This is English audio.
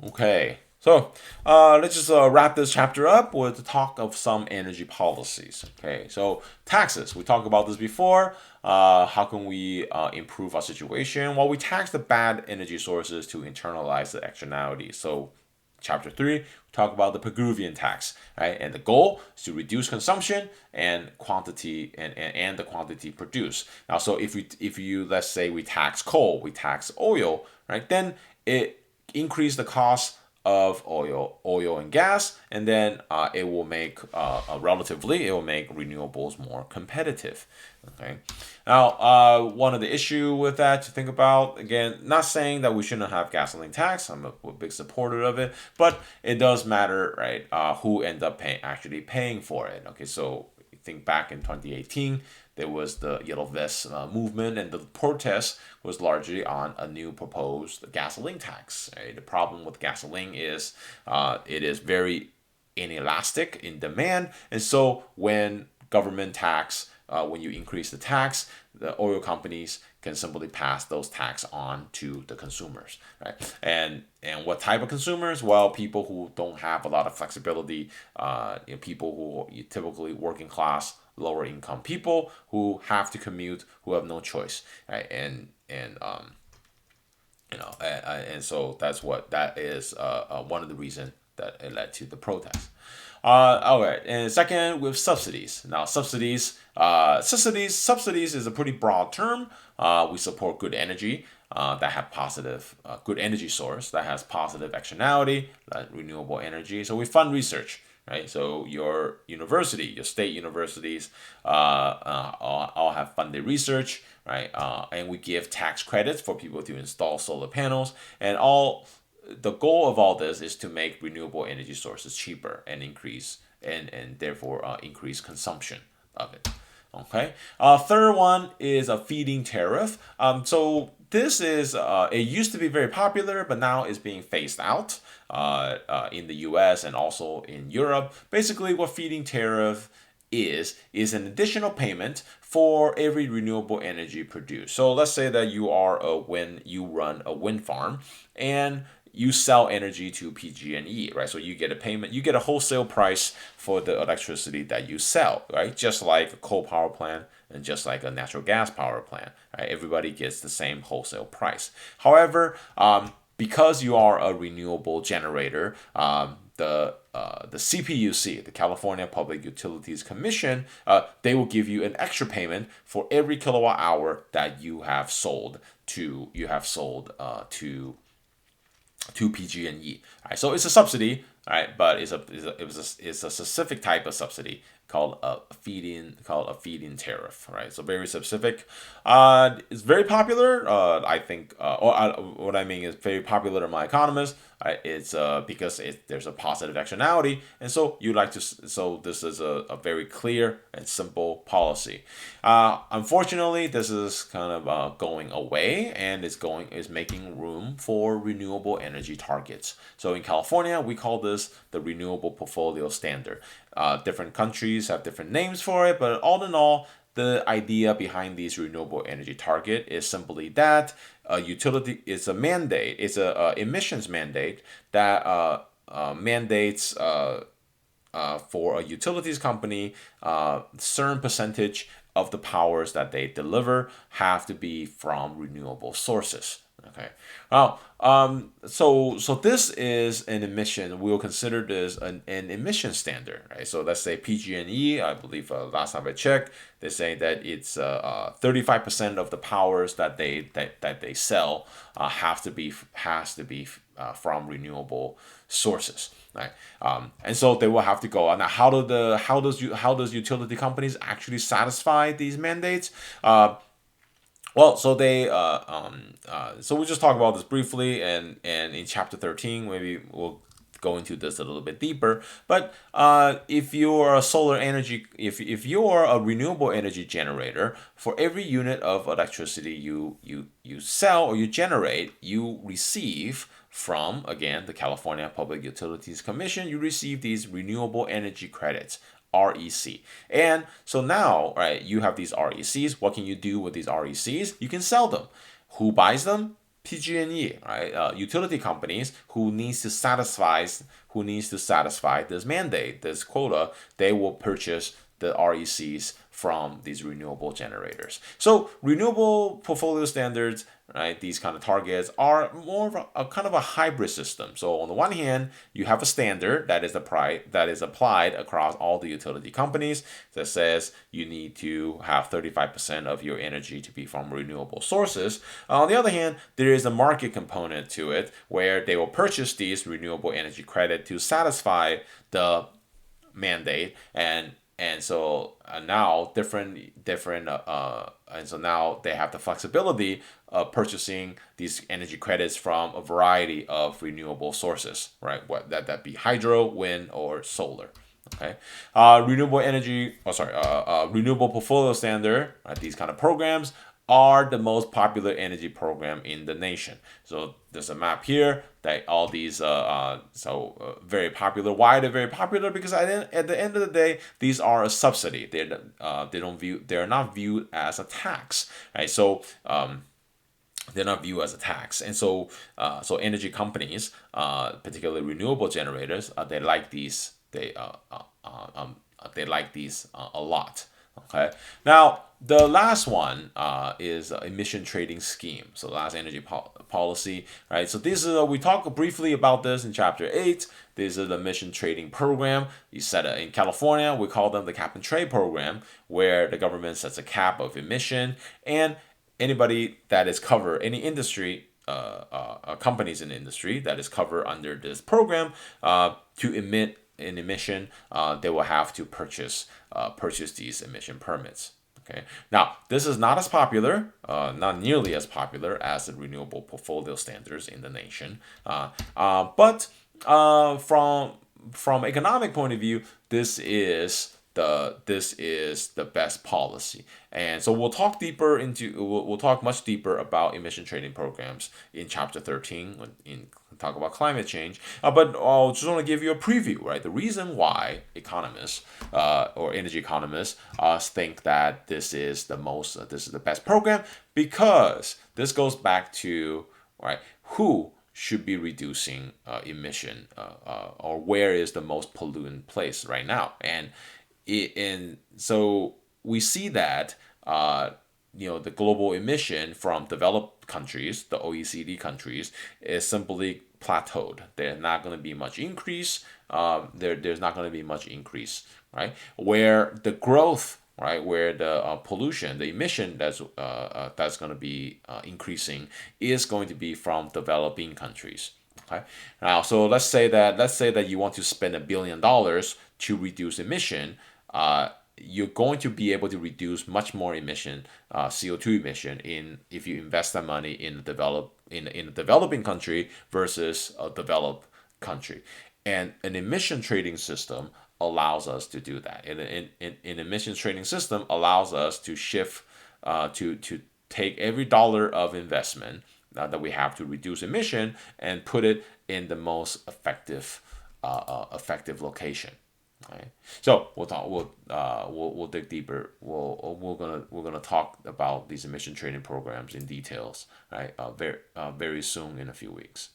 Okay, so let's just wrap this chapter up with the talk of some energy policies. Okay, so taxes. We talked about this before. How can we improve our situation? Well, we tax the bad energy sources to internalize the externalities. So chapter 3 we talk about the Peruvian tax, right? And the goal is to reduce consumption and quantity and the quantity produced. Now, so if you let's say we tax coal, we tax oil, right? Then it increase the cost of oil and gas, and then it will make relatively it will make renewables more competitive. Okay. Now, one of the issue with that to think about again, not saying that we shouldn't have gasoline tax. I'm a big supporter of it, but it does matter, right? Who end up actually paying for it? Okay, so think back in 2018, there was the Yellow Vest movement, and the protest was largely on a new proposed gasoline tax. Right? The problem with gasoline is it is very inelastic in demand, and so when you increase the tax, the oil companies can simply pass those tax on to the consumers, right? And what type of consumers? Well, people who don't have a lot of flexibility, people who typically working class, lower income people who have to commute, who have no choice, right? And so that is one of the reasons that it led to the protest. All right, and second with subsidies. Now, subsidies is a pretty broad term. We support good energy that have positive, good energy source that has positive externality, like renewable energy. So we fund research, right? So your university, your state universities, all have funded research, right? And we give tax credits for people to install solar panels, and all the goal of all this is to make renewable energy sources cheaper and increase and therefore increase consumption of it. Okay. Third one is a feeding tariff. So this is it used to be very popular, but now it's being phased out in the U.S. and also in Europe. Basically, what feeding tariff is an additional payment for every renewable energy produced. So let's say that you run a wind farm and you sell energy to PG&E, right? So you get a payment, you get a wholesale price for the electricity that you sell, right? Just like a coal power plant and just like a natural gas power plant, right? Everybody gets the same wholesale price. However, because you are a renewable generator, the CPUC, the California Public Utilities Commission, they will give you an extra payment for every kilowatt hour that to PG&E. Right? So it's a subsidy, right? But it's a specific type of subsidy called a feeding tariff, right? So very specific. It's very popular. I think, what I mean is very popular to my economists. Right? It's because there's a positive externality, and so you like to. So this is a very clear and simple policy. Unfortunately, this is kind of going away, and is making room for renewable energy targets. So in California, we call this the Renewable Portfolio Standard. Different countries have different names for it, but all in all, the idea behind these renewable energy target is simply that a utility is a mandate, it's a emissions mandate that mandates for a utilities company, certain percentage of the powers that they deliver have to be from renewable sources. Okay. Now, so this is an emission. We'll consider this an emission standard, right? So let's say PG&E. I believe last time I checked, they say that it's 35% of the powers that they sell has to be from renewable sources, right? And so they will have to go. Now, how does utility companies actually satisfy these mandates? Well, so we'll just talk about this briefly, and in chapter 13, maybe we'll go into this a little bit deeper. But if you're a renewable energy generator, for every unit of electricity you sell or you generate, you receive from, again, the California Public Utilities Commission, you receive these renewable energy credits. REC. And so now, right, you have these RECs. What can you do with these RECs? You can sell them. Who buys them? PG&E, right? Utility companies who needs to satisfy this mandate, this quota, they will purchase the RECs from these renewable generators. So renewable portfolio standards, right? These kind of targets are more of a kind of a hybrid system. So on the one hand, you have a standard that is applied across all the utility companies that says you need to have 35% of your energy to be from renewable sources. On the other hand, there is a market component to it where they will purchase these renewable energy credit to satisfy the mandate, and so now different and so now they have the flexibility of purchasing these energy credits from a variety of renewable sources, right? What that be hydro, wind, or solar. Okay, renewable portfolio standard. Right, these kind of programs are the most popular energy program in the nation. So there's a map here that all these very popular. Why they're very popular? Because at the end of the day, these are a subsidy. They're not viewed as a tax, right? So they're not viewed as a tax, and so energy companies, particularly renewable generators, they like these. They like these a lot. Okay. Now the last one is emission trading scheme. So last energy policy, right? So this is we talk briefly about this in chapter 8. This is the emission trading program. You set it in California. We call them the cap and trade program, where the government sets a cap of emission, and anybody that is covered, any industry, companies in the industry that is covered under this program, to emit an emission, they will have to purchase these emission permits. Okay. Now, this is not as popular, not nearly as popular as the renewable portfolio standards in the nation. But from economic point of view, this is the best policy. And so we'll talk much deeper about emission trading programs in chapter 13 in talk about climate change. But I'll just want to give you a preview, right? The reason why economists or energy economists think that this is the best program, because this goes back to, right, who should be reducing emission, or where is the most pollutant place right now. And so we see that the global emission from developed countries, the OECD countries, is simply plateaued. There's not going to be much increase. There's not going to be much increase, right? Where the growth, right, where the pollution, the emission that's going to be increasing is going to be from developing countries. Okay. Now, so let's say that you want to spend $1 billion to reduce emission. You're going to be able to reduce much more emission, CO2 emission, if you invest that money in a developing country versus a developed country. And an emission trading system allows us to do that. An emissions trading system allows us to shift, to take every dollar of investment that we have to reduce emission and put it in the most effective location. Right. So we'll dig deeper. We're gonna talk about these emission trading programs in details, right? Very soon in a few weeks.